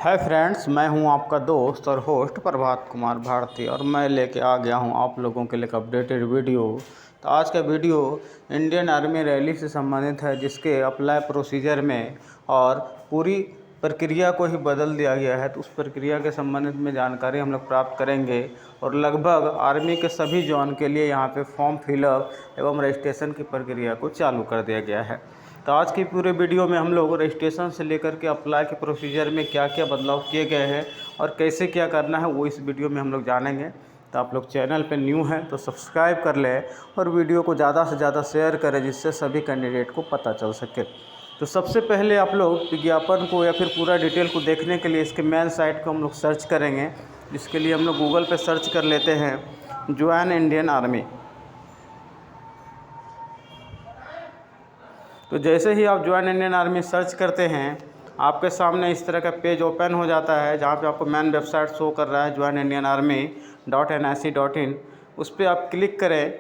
Hi friends, मैं हूं आपका दोस्त और होस्ट प्रभात कुमार भारती और मैं लेके आ गया हूं आप लोगों के लिए एक अपडेटेड वीडियो। तो आज का वीडियो इंडियन आर्मी रैली से संबंधित है, जिसके अप्लाई प्रोसीजर में और पूरी प्रक्रिया को ही बदल दिया गया है। तो उस प्रक्रिया के संबंधित में जानकारी हम लोग प्राप्त करेंगे और लगभग आर्मी के सभी जॉन के लिए यहाँ पे फॉर्म फिलअप एवं रजिस्ट्रेशन की प्रक्रिया को चालू कर दिया गया है। तो आज की पूरे वीडियो में हम लोग रजिस्ट्रेशन से लेकर के अप्लाई के प्रोसीजर में क्या क्या बदलाव किए गए हैं और कैसे क्या करना है वो इस वीडियो में हम लोग जानेंगे। तो आप लोग चैनल पे न्यू हैं तो सब्सक्राइब कर लें और वीडियो को ज़्यादा से ज़्यादा शेयर करें, जिससे सभी कैंडिडेट को पता चल सके। तो सबसे पहले आप लोग विज्ञापन को या फिर पूरा डिटेल को देखने के लिए इसके मेन साइट को हम लोग सर्च करेंगे। इसके लिए हम लोग गूगल पर सर्च कर लेते हैं ज्वाइन इंडियन आर्मी। तो जैसे ही आप ज्वाइन इंडियन आर्मी सर्च करते हैं, आपके सामने इस तरह का पेज ओपन हो जाता है, जहाँ पे आपको मेन वेबसाइट शो कर रहा है joinindianarmy.nic.in। उस पर आप क्लिक करें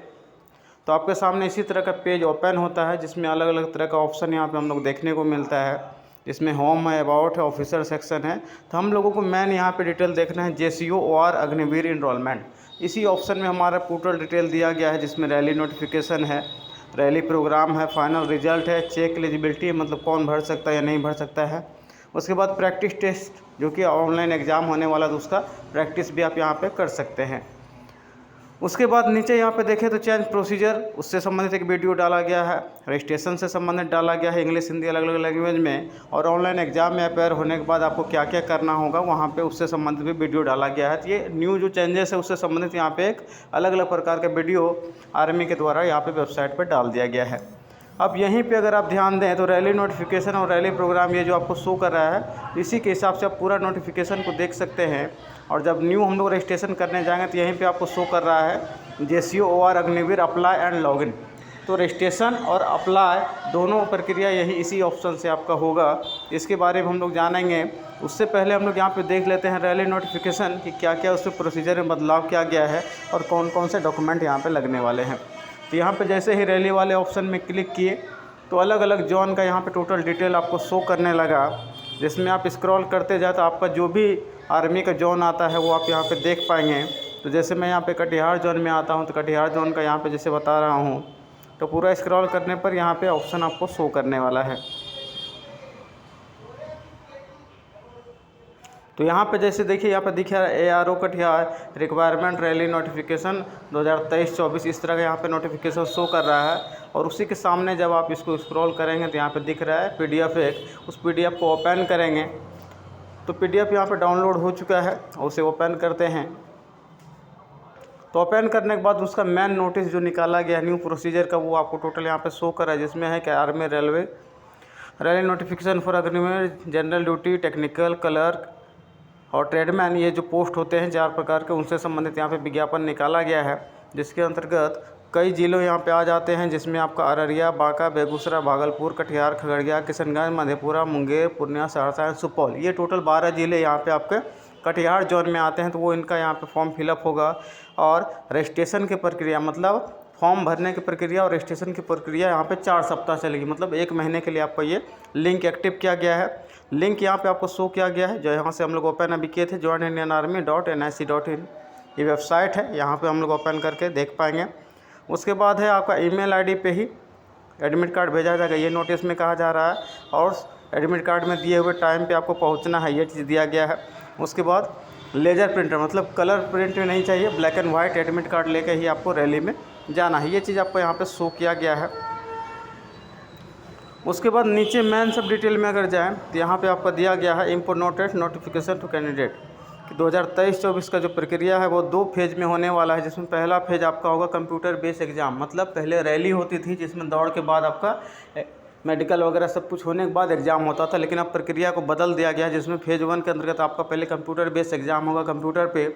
तो आपके सामने इसी तरह का पेज ओपन होता है, जिसमें अलग अलग तरह का ऑप्शन यहाँ पे हम लोग देखने को मिलता है। इसमें होम है, अबाउट है, ऑफिसर सेक्शन है। तो हम लोगों को मेन यहाँ पे डिटेल देखना है JCO OR अग्निवीर इनरोलमेंट। इसी ऑप्शन में हमारा टोटल डिटेल दिया गया है, जिसमें रैली नोटिफिकेशन है, रैली प्रोग्राम है, फाइनल रिजल्ट है, चेक एलिजिबिलिटी मतलब कौन भर सकता है या नहीं भर सकता है। उसके बाद प्रैक्टिस टेस्ट, जो कि ऑनलाइन एग्ज़ाम होने वाला, तो उसका प्रैक्टिस भी आप यहाँ पे कर सकते हैं। उसके बाद नीचे यहाँ पे देखें तो चेंज प्रोसीजर, उससे संबंधित एक वीडियो डाला गया है। रजिस्ट्रेशन से संबंधित डाला गया है इंग्लिश हिंदी अलग अलग लैंग्वेज में, और ऑनलाइन एग्जाम में अपेयर होने के बाद आपको क्या क्या करना होगा वहाँ पे उससे संबंधित भी वीडियो डाला गया है। तो ये न्यू जो चेंजेस है उससे संबंधित यहाँ पे एक अलग अलग प्रकार का वीडियो आर्मी के द्वारा यहाँ पे वेबसाइट पर डाल दिया गया है। अब यहीं पे अगर आप ध्यान दें तो रैली नोटिफिकेशन और रैली प्रोग्राम ये जो आपको शो कर रहा है, इसी के हिसाब से आप पूरा नोटिफिकेशन को देख सकते हैं। और जब न्यू हम लोग रजिस्ट्रेशन करने जाएंगे तो यहीं पे आपको शो कर रहा है JCO OR Agniveer apply and login. तो रजिस्ट्रेशन और अप्लाई दोनों प्रक्रिया यही इसी ऑप्शन से आपका होगा। इसके बारे में हम लोग जानेंगे। उससे पहले हम लोग यहाँ पे देख लेते हैं रैली नोटिफिकेशन कि क्या क्या उसके प्रोसीजर में बदलाव किया गया है और कौन कौन से डॉक्यूमेंट यहाँ पे लगने वाले हैं। तो यहाँ पे जैसे ही रैली वाले ऑप्शन में क्लिक किए तो अलग अलग जोन का यहाँ पे टोटल डिटेल आपको शो करने लगा, जिसमें आप स्क्रॉल करते जाए तो आपका जो भी आर्मी का जोन आता है वो आप यहाँ पे देख पाएंगे। तो जैसे मैं यहाँ पे कटिहार जोन में आता हूँ तो कटिहार जोन का यहाँ पे जैसे बता रहा हूँ, तो पूरा स्क्रॉल करने पर यहाँ पे ऑप्शन आपको शो करने वाला है। तो यहाँ पे जैसे देखिए यहाँ पे दिख रहा है ARO Katihar requirement rally notification 2023-24, इस तरह का यहाँ पे नोटिफिकेशन शो कर रहा है। और उसी के सामने जब आप इसको स्क्रॉल करेंगे तो यहाँ पे दिख रहा है PDF एक, उस PDF को ओपन करेंगे तो PDF यहाँ पे डाउनलोड हो चुका है और उसे ओपन करते हैं। तो ओपन करने के बाद उसका मेन नोटिस जो निकाला गया न्यू प्रोसीजर का, वो आपको टोटल यहाँ पे शो कर रहा है, जिसमें है कि army railway rally notification for Agniveer general duty technical clerk और ट्रेडमैन, ये जो पोस्ट होते हैं 4 प्रकार के, उनसे संबंधित यहाँ पे विज्ञापन निकाला गया है। जिसके अंतर्गत कई ज़िलों यहाँ पे आ जाते हैं, जिसमें आपका अररिया, बांका, बेगूसराय, भागलपुर, कटिहार, खगड़िया, किशनगंज, मधेपुरा, मुंगेर, पूर्णिया, सहरसा एंड सुपौल, ये टोटल 12 ज़िले यहाँ पे आपके कटिहार जोन में आते हैं। तो वो इनका यहाँ पे फॉर्म फिलअप होगा और रजिस्ट्रेशन की प्रक्रिया मतलब फॉर्म भरने की प्रक्रिया और रजिस्ट्रेशन की प्रक्रिया यहाँ पे 4 सप्ताह चलेगी, मतलब 1 महीने के लिए आपका ये लिंक एक्टिव किया गया है। लिंक यहाँ पे आपको शो किया गया है, जो यहाँ से हम लोग ओपन अभी किए थे joinindianarmy.nic.in, ये वेबसाइट है। यहाँ पे हम लोग ओपन करके देख पाएंगे। उसके बाद है आपका ईमेल आईडी पे ही एडमिट कार्ड भेजा जाएगा, ये नोटिस में कहा जा रहा है। और एडमिट कार्ड में दिए हुए टाइम पे आपको पहुँचना है, ये चीज़ दिया गया है। उसके बाद लेजर प्रिंटर मतलब कलर प्रिंट नहीं चाहिए, black and white admit card लेके ही आपको रैली में जाना है, ये चीज़ आपको यहाँ पे शो किया गया है। उसके बाद नीचे मेन सब डिटेल में अगर जाएं तो यहाँ पे आपका दिया गया है इम्पोर्टेंट नोटिफिकेशन टू कैंडिडेट कि 2023-24 का जो प्रक्रिया है वो 2 फेज़ में होने वाला है। जिसमें पहला फेज़ आपका होगा कंप्यूटर बेस्ड एग्ज़ाम, मतलब पहले रैली होती थी जिसमें दौड़ के बाद आपका मेडिकल वगैरह सब कुछ होने के बाद एग्ज़ाम होता था, लेकिन अब प्रक्रिया को बदल दिया गया है, जिसमें फेज़ 1 के अंतर्गत आपका पहले कंप्यूटर बेस्ड एग्ज़ाम होगा। कंप्यूटर पे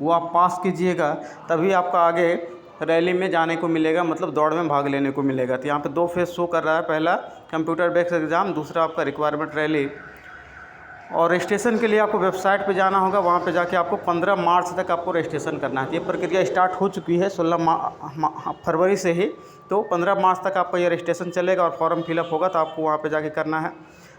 वो आप पास कीजिएगा तभी आपका आगे रैली में जाने को मिलेगा, मतलब दौड़ में भाग लेने को मिलेगा। तो यहाँ पे 2 फेज़ शो कर रहा है, पहला कंप्यूटर बेस्ड एग्ज़ाम, दूसरा आपका रिक्वायरमेंट रैली। और रजिस्ट्रेशन के लिए आपको वेबसाइट पे जाना होगा, वहाँ पे जाके आपको 15 मार्च तक आपको रजिस्ट्रेशन करना है। ये प्रक्रिया स्टार्ट हो चुकी है 16 फरवरी से ही, तो 15 मार्च तक आपका ये रजिस्ट्रेशन चलेगा और फॉर्म फिलअप होगा तो आपको वहाँ पे जाके करना है।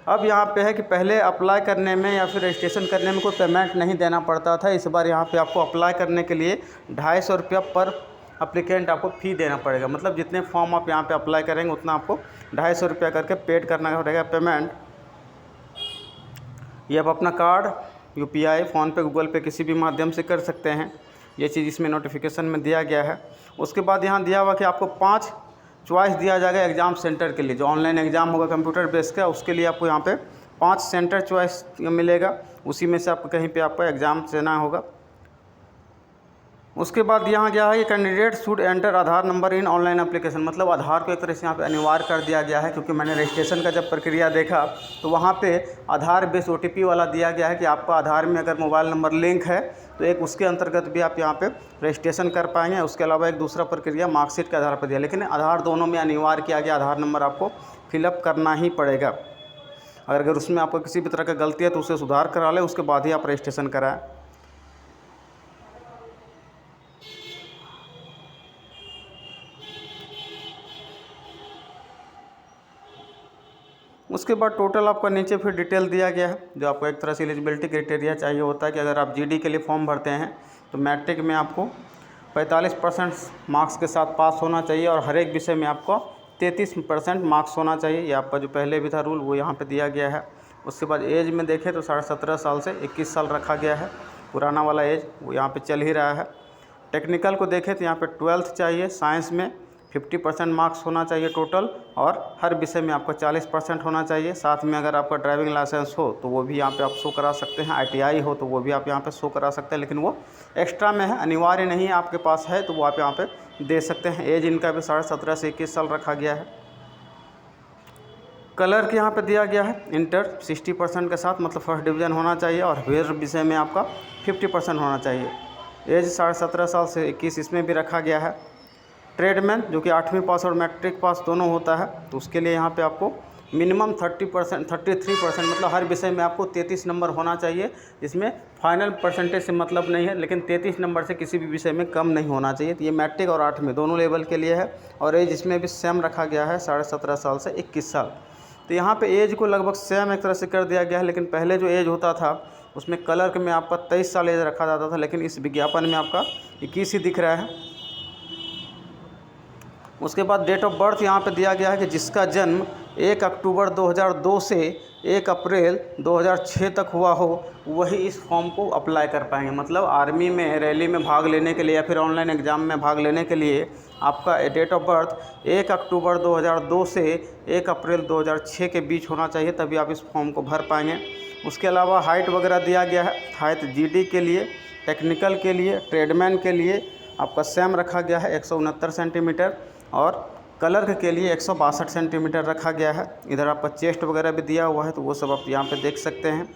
अब यहाँ पे है कि पहले अप्लाई करने में या फिर रजिस्ट्रेशन करने में कोई पेमेंट नहीं देना पड़ता था। इस बार यहाँ पे आपको अप्लाई करने के लिए 250 रुपया पर अप्लीकेंट आपको फ़ी देना पड़ेगा। मतलब जितने फॉर्म आप यहाँ पे अप्लाई करेंगे उतना आपको 250 रुपया करके पेड करना पड़ेगा पेमेंट। ये आप अपना कार्ड UPI, फ़ोनपे, गूगल पे किसी भी माध्यम से कर सकते हैं। ये चीज़ इसमें नोटिफिकेशन में दिया गया है। उसके बाद यहाँ दिया हुआ कि आपको 5 चॉइस दिया जाएगा एग्ज़ाम सेंटर के लिए। जो ऑनलाइन एग्ज़ाम होगा कंप्यूटर बेस का, उसके लिए आपको यहाँ पे 5 सेंटर चॉइस मिलेगा। उसी में से आपको कहीं पे आपको एग्ज़ाम देना होगा। उसके बाद यहाँ क्या है कि candidate should enter Aadhaar number in online application. मतलब आधार को एक तरह से यहाँ पे अनिवार्य कर दिया गया है, क्योंकि मैंने रजिस्ट्रेशन का जब प्रक्रिया देखा तो वहाँ पे आधार बेस OTP वाला दिया गया है कि आपका आधार में अगर मोबाइल नंबर लिंक है तो एक उसके अंतर्गत भी आप यहाँ पे रजिस्ट्रेशन कर पाएंगे। उसके अलावा एक दूसरा प्रक्रिया मार्कशीट के आधार पर दिया, लेकिन आधार दोनों में अनिवार्य किया गया, आधार नंबर आपको फिलअप करना ही पड़ेगा। अगर उसमें आपको किसी भी तरह की गलती है तो उसे सुधार करा लें, उसके बाद ही आप रजिस्ट्रेशन कराएँ। उसके बाद टोटल आपका नीचे फिर डिटेल दिया गया है, जो आपको एक तरह से एलिजिबिलिटी क्राइटेरिया चाहिए होता है कि अगर आप GD के लिए फॉर्म भरते हैं तो मैट्रिक में आपको 45% मार्क्स के साथ पास होना चाहिए और हर एक विषय में आपको 33% मार्क्स होना चाहिए। ये आपका जो पहले भी था रूल वो यहाँ पे दिया गया है। उसके बाद एज में देखें तो 17.5 साल से 21 साल रखा गया है। पुराना वाला एज वो यहाँ पर चल ही रहा है। टेक्निकल को देखें तो यहाँ पर 12th चाहिए, साइंस में 50% मार्क्स होना चाहिए टोटल, और हर विषय में आपको 40% होना चाहिए। साथ में अगर आपका ड्राइविंग लाइसेंस हो तो वो भी यहाँ पे आप शो करा सकते हैं, ITI हो तो वो भी आप यहाँ पे शो करा सकते हैं, लेकिन वो एक्स्ट्रा में है, अनिवार्य नहीं है। आपके पास है तो वो आप यहाँ पे दे सकते हैं। एज इनका भी 17.5 से 21 साल रखा गया है। कलर के यहाँ पे दिया गया है इंटर 60% के साथ, मतलब फर्स्ट डिवीज़न होना चाहिए, और हर विषय में आपका 50% होना चाहिए। एज 17.5 साल से 21 इसमें भी रखा गया है। ट्रेडमैन जो कि 8वीं पास और मैट्रिक पास दोनों होता है, तो उसके लिए यहाँ पे आपको मिनिमम 33% मतलब हर विषय में आपको 33 नंबर होना चाहिए। इसमें फाइनल परसेंटेज से मतलब नहीं है, लेकिन 33 नंबर से किसी भी विषय में कम नहीं होना चाहिए। तो ये मैट्रिक और 8वीं दोनों लेवल के लिए है। और एज इसमें भी सेम रखा गया है, 17.5 साल से 21 साल। तो यहाँ पे एज को लगभग सेम एक तरह से कर दिया गया है, लेकिन पहले जो एज होता था उसमें कलर में आपका 23 साल एज रखा जाता था, लेकिन इस विज्ञापन में आपका 21 ही दिख रहा है। उसके बाद डेट ऑफ बर्थ यहाँ पे दिया गया है कि जिसका जन्म 1 अक्टूबर 2002 से 1 अप्रैल 2006 तक हुआ हो वही इस फॉर्म को अप्लाई कर पाएंगे। मतलब आर्मी में रैली में भाग लेने के लिए या फिर ऑनलाइन एग्ज़ाम में भाग लेने के लिए आपका डेट ऑफ बर्थ 1 अक्टूबर 2002 से 1 अप्रैल 2006 के बीच होना चाहिए, तभी आप इस फॉर्म को भर पाएंगे। उसके अलावा हाइट वगैरह दिया गया है। हाइट GD के लिए, टेक्निकल के लिए, ट्रेडमैन के लिए आपका सेम रखा गया है 169 सेंटीमीटर, और कलर के लिए 162 सेंटीमीटर रखा गया है। इधर आपका चेस्ट वगैरह भी दिया हुआ है, तो वो सब आप यहाँ पे देख सकते हैं।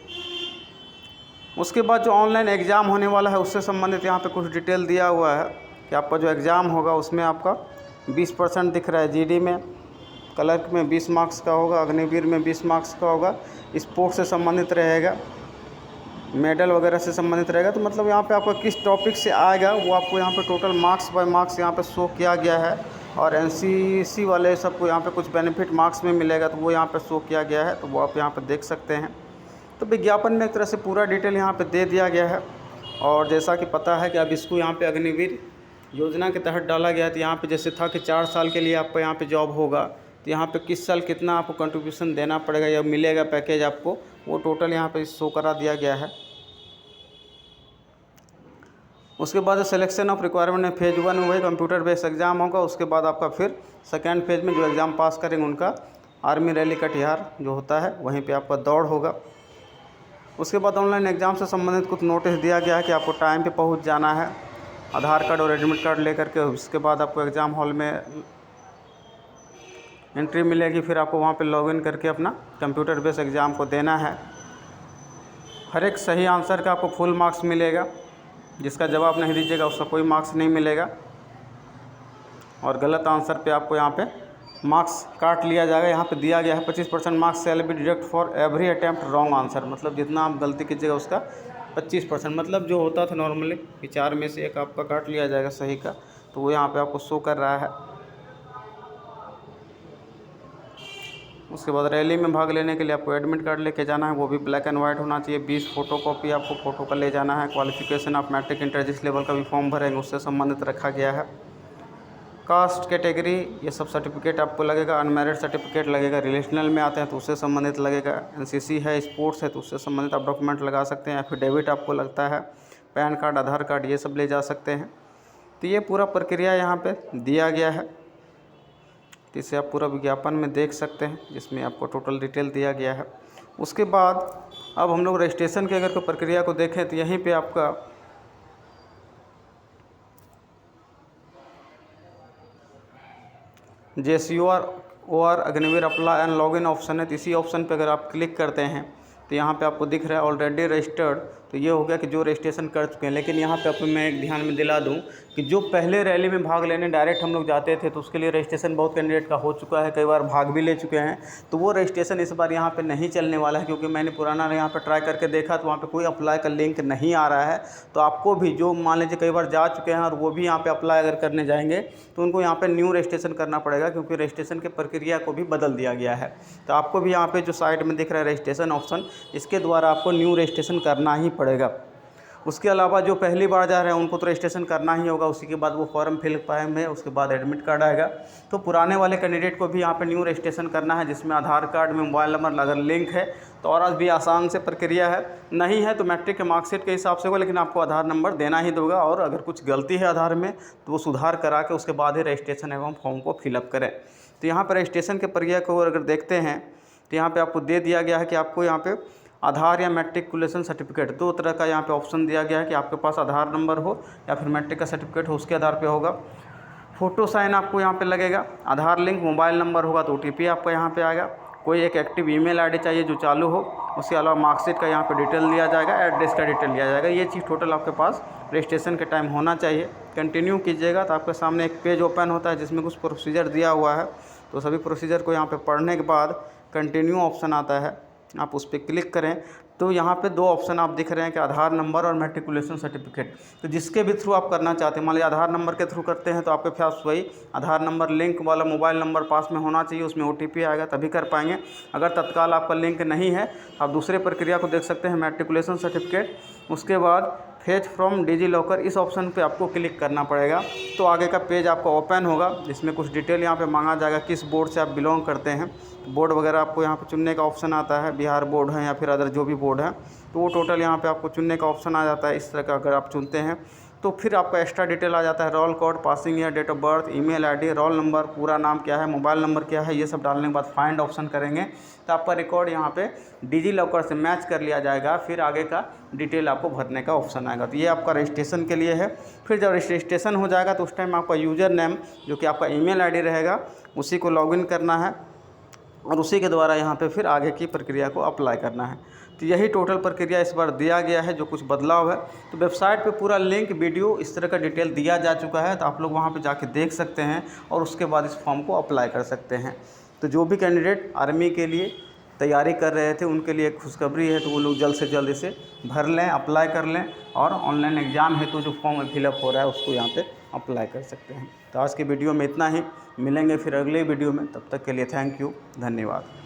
उसके बाद जो ऑनलाइन एग्ज़ाम होने वाला है उससे संबंधित यहाँ पे कुछ डिटेल दिया हुआ है कि आपका जो एग्ज़ाम होगा उसमें आपका 20% दिख रहा है। GD में, कलर में 20 मार्क्स का होगा, अग्निवीर में 20 मार्क्स का होगा, स्पोर्ट्स से संबंधित रहेगा, मेडल वगैरह से संबंधित रहेगा। तो मतलब यहाँ पे आपका किस टॉपिक से आएगा वो आपको यहाँ पे टोटल मार्क्स बाय मार्क्स यहाँ पे शो किया गया है। और NCC वाले सबको यहाँ पे कुछ बेनिफिट मार्क्स में मिलेगा, तो वो यहाँ पे शो किया गया है, तो वो आप यहाँ पे देख सकते हैं। तो विज्ञापन में एक तरह से पूरा डिटेल यहाँ पे दे दिया गया है। और जैसा कि पता है कि अब इसको यहाँ पे अग्निवीर योजना के तहत डाला गया, तो यहाँ पे जैसे था कि 4 साल के लिए आपको यहाँ पे जॉब होगा, तो यहाँ पे किस साल कितना आपको कंट्रीब्यूशन देना पड़ेगा या मिलेगा पैकेज आपको, वो टोटल यहाँ पे शो करा दिया गया है। उसके बाद सिलेक्शन ऑफ रिक्वायरमेंट में फेज़ 1 में वही कंप्यूटर बेस्ड एग्ज़ाम होगा। उसके बाद आपका फिर सेकेंड फेज़ में जो एग्ज़ाम पास करेंगे उनका आर्मी रैली कटिहार जो होता है वहीं पे आपका दौड़ होगा। उसके बाद ऑनलाइन एग्ज़ाम से संबंधित कुछ नोटिस दिया गया है कि आपको टाइम पे पहुंच जाना है, आधार कार्ड और एडमिट कार्ड लेकर के। उसके बाद आपको एग्ज़ाम हॉल में एंट्री मिलेगी, फिर आपको वहाँ पे लॉगिन करके अपना कंप्यूटर बेस्ड एग्ज़ाम को देना है। हर एक सही आंसर का आपको फुल मार्क्स मिलेगा, जिसका जवाब नहीं दीजिएगा उसका कोई मार्क्स नहीं मिलेगा, और गलत आंसर पे आपको यहाँ पे मार्क्स काट लिया जाएगा। यहाँ पे दिया गया है 25% marks shall be deduct for every attempt wrong answer. मतलब जितना आप गलती कीजिएगा उसका 25%, मतलब जो होता था नॉर्मली कि 4 में से 1 आपका काट लिया जाएगा सही का, तो वो यहाँ पे आपको शो कर रहा है। उसके बाद रैली में भाग लेने के लिए आपको एडमिट कार्ड लेके जाना है, वो भी ब्लैक एंड वाइट होना चाहिए। 20 फ़ोटोकॉपी आपको फ़ोटो का ले जाना है। क्वालिफिकेशन आप मैट्रिक इंटर जिस लेवल का भी फॉर्म भरेंगे उससे संबंधित रखा गया है। कास्ट कैटेगरी ये सब सर्टिफिकेट आपको लगेगा। अनमैरिड सर्टिफिकेट लगेगा। रिलेशनल में आते हैं तो उससे संबंधित लगेगा। एनसीसी है, स्पोर्ट्स है तो उससे संबंधित आप डॉक्यूमेंट लगा सकते हैं। एफिडेविट आपको लगता है, पैन कार्ड, आधार कार्ड ये सब ले जा सकते हैं। तो ये पूरा प्रक्रिया यहाँ पे दिया गया है, तो इसे आप पूरा विज्ञापन में देख सकते हैं जिसमें आपको टोटल डिटेल दिया गया है। उसके बाद अब हम लोग रजिस्ट्रेशन की अगर कोई प्रक्रिया को देखें तो यहीं पे आपका JCOR Agniveer apply and login option है। तो इसी ऑप्शन पे अगर आप क्लिक करते हैं तो यहाँ पे आपको दिख रहा है ऑलरेडी रजिस्टर्ड। तो ये हो गया कि जो रजिस्ट्रेशन कर चुके हैं। लेकिन यहाँ पे आपको मैं एक ध्यान में दिला दूँ कि जो पहले रैली में भाग लेने डायरेक्ट हम लोग जाते थे तो उसके लिए रजिस्ट्रेशन बहुत कैंडिडेट का हो चुका है, कई बार भाग भी ले चुके हैं। तो वो रजिस्ट्रेशन इस बार यहाँ पे नहीं चलने वाला है, क्योंकि मैंने पुराना यहाँ पे ट्राई करके देखा तो वहाँ पे कोई अप्लाई का लिंक नहीं आ रहा है। तो आपको भी जो मान लीजिए कई बार जा चुके हैं और वो भी यहाँ पे अप्लाई अगर करने जाएंगे तो उनको यहाँ पे न्यू रजिस्ट्रेशन करना पड़ेगा, क्योंकि रजिस्ट्रेशन की प्रक्रिया को भी बदल दिया गया है। तो आपको भी यहाँ पे जो साइड में दिख रहा है रजिस्ट्रेशन ऑप्शन, इसके द्वारा आपको न्यू रजिस्ट्रेशन करना ही पड़ेगा। उसके अलावा जो पहली बार जा रहे हैं उनको तो रजिस्ट्रेशन करना ही होगा। उसी के बाद वो फॉर्म फिल पाएंगे, उसके बाद एडमिट कार्ड आएगा। तो पुराने वाले कैंडिडेट को भी यहाँ पे न्यू रजिस्ट्रेशन करना है, जिसमें आधार कार्ड में मोबाइल नंबर अगर लिंक है तो और भी आसान से प्रक्रिया है। नहीं है तो मैट्रिक के मार्कशीट के हिसाब से होगा, लेकिन आपको आधार नंबर देना ही होगा। और अगर कुछ गलती है आधार में तो वो सुधार करा के उसके बाद ही रजिस्ट्रेशन एवं फॉर्म को फिलअप करें। तो यहाँ पर रजिस्ट्रेशन की प्रक्रिया को अगर देखते हैं तो यहाँ पर आपको दे दिया गया है कि आपको यहाँ पर आधार या मैट्रिकुलेशन सर्टिफिकेट, दो तरह का यहाँ पे ऑप्शन दिया गया है कि आपके पास आधार नंबर हो या फिर मैट्रिक का सर्टिफिकेट हो, उसके आधार पे होगा। फ़ोटो साइन आपको यहाँ पे लगेगा। आधार लिंक, मोबाइल नंबर होगा तो OTP आपका यहाँ पे आएगा। कोई एक एक्टिव ईमेल आईडी चाहिए जो चालू हो। उसके अलावा मार्कशीट का यहाँ पे डिटेल दिया जाएगा, एड्रेस का डिटेल दिया जाएगा। ये चीज़ टोटल आपके पास रजिस्ट्रेशन के टाइम होना चाहिए। कंटिन्यू कीजिएगा तो आपके सामने एक पेज ओपन होता है जिसमें कुछ प्रोसीजर दिया हुआ है। तो सभी प्रोसीजर को यहाँ पर पढ़ने के बाद कंटिन्यू ऑप्शन आता है, आप उस पर क्लिक करें तो यहाँ पे दो ऑप्शन आप दिख रहे हैं कि आधार नंबर और मैट्रिकुलेशन सर्टिफिकेट। तो जिसके भी थ्रू आप करना चाहते हैं, मान लीजिए आधार नंबर के थ्रू करते हैं तो आपके पास वही आधार नंबर लिंक वाला मोबाइल नंबर पास में होना चाहिए, उसमें OTP आएगा तभी कर पाएंगे। अगर तत्काल आपका लिंक नहीं है आप दूसरे प्रक्रिया को देख सकते हैं, मैट्रिकुलेशन सर्टिफिकेट। उसके बाद फेच फ्रॉम डिजीलॉकर, इस ऑप्शन पे आपको क्लिक करना पड़ेगा। तो आगे का पेज आपका ओपन होगा जिसमें कुछ डिटेल यहाँ पे मांगा जाएगा, किस बोर्ड से आप बिलोंग करते हैं। बोर्ड वगैरह आपको यहाँ पे चुनने का ऑप्शन आता है, बिहार बोर्ड है या फिर अदर जो भी बोर्ड है, तो वो टोटल यहाँ पे आपको चुनने का ऑप्शन आ जाता है। इस तरह का अगर आप चुनते हैं तो फिर आपका एक्स्ट्रा डिटेल आ जाता है, roll code, passing year, date of birth, email ID, roll number, पूरा नाम क्या है, मोबाइल नंबर क्या है, ये सब डालने के बाद फाइंड ऑप्शन करेंगे तो आपका रिकॉर्ड यहाँ पे डिजीलॉकर से मैच कर लिया जाएगा। फिर आगे का डिटेल आपको भरने का ऑप्शन आएगा। तो ये आपका रजिस्ट्रेशन के लिए है। फिर जब रजिस्ट्रेशन हो जाएगा तो उस टाइम आपका यूज़र नेम जो कि आपका ईमेल आईडी रहेगा उसी को लॉगिन करना है और उसी के द्वारा यहाँ पे फिर आगे की प्रक्रिया को अप्लाई करना है। तो यही टोटल प्रक्रिया इस बार दिया गया है। जो कुछ बदलाव है तो वेबसाइट पे पूरा लिंक, वीडियो, इस तरह का डिटेल दिया जा चुका है, तो आप लोग वहाँ पे जाके देख सकते हैं और उसके बाद इस फॉर्म को अप्लाई कर सकते हैं। तो जो भी कैंडिडेट आर्मी के लिए तैयारी कर रहे थे उनके लिए खुशखबरी है, तो वो लोग जल्द से जल्द इसे भर लें, अप्लाई कर लें और ऑनलाइन एग्ज़ाम है तो जो फॉर्म फिलअप हो रहा है उसको यहाँ पे अप्लाई कर सकते हैं। तो आज की वीडियो में इतना ही, मिलेंगे फिर अगले वीडियो में, तब तक के लिए थैंक यू, धन्यवाद।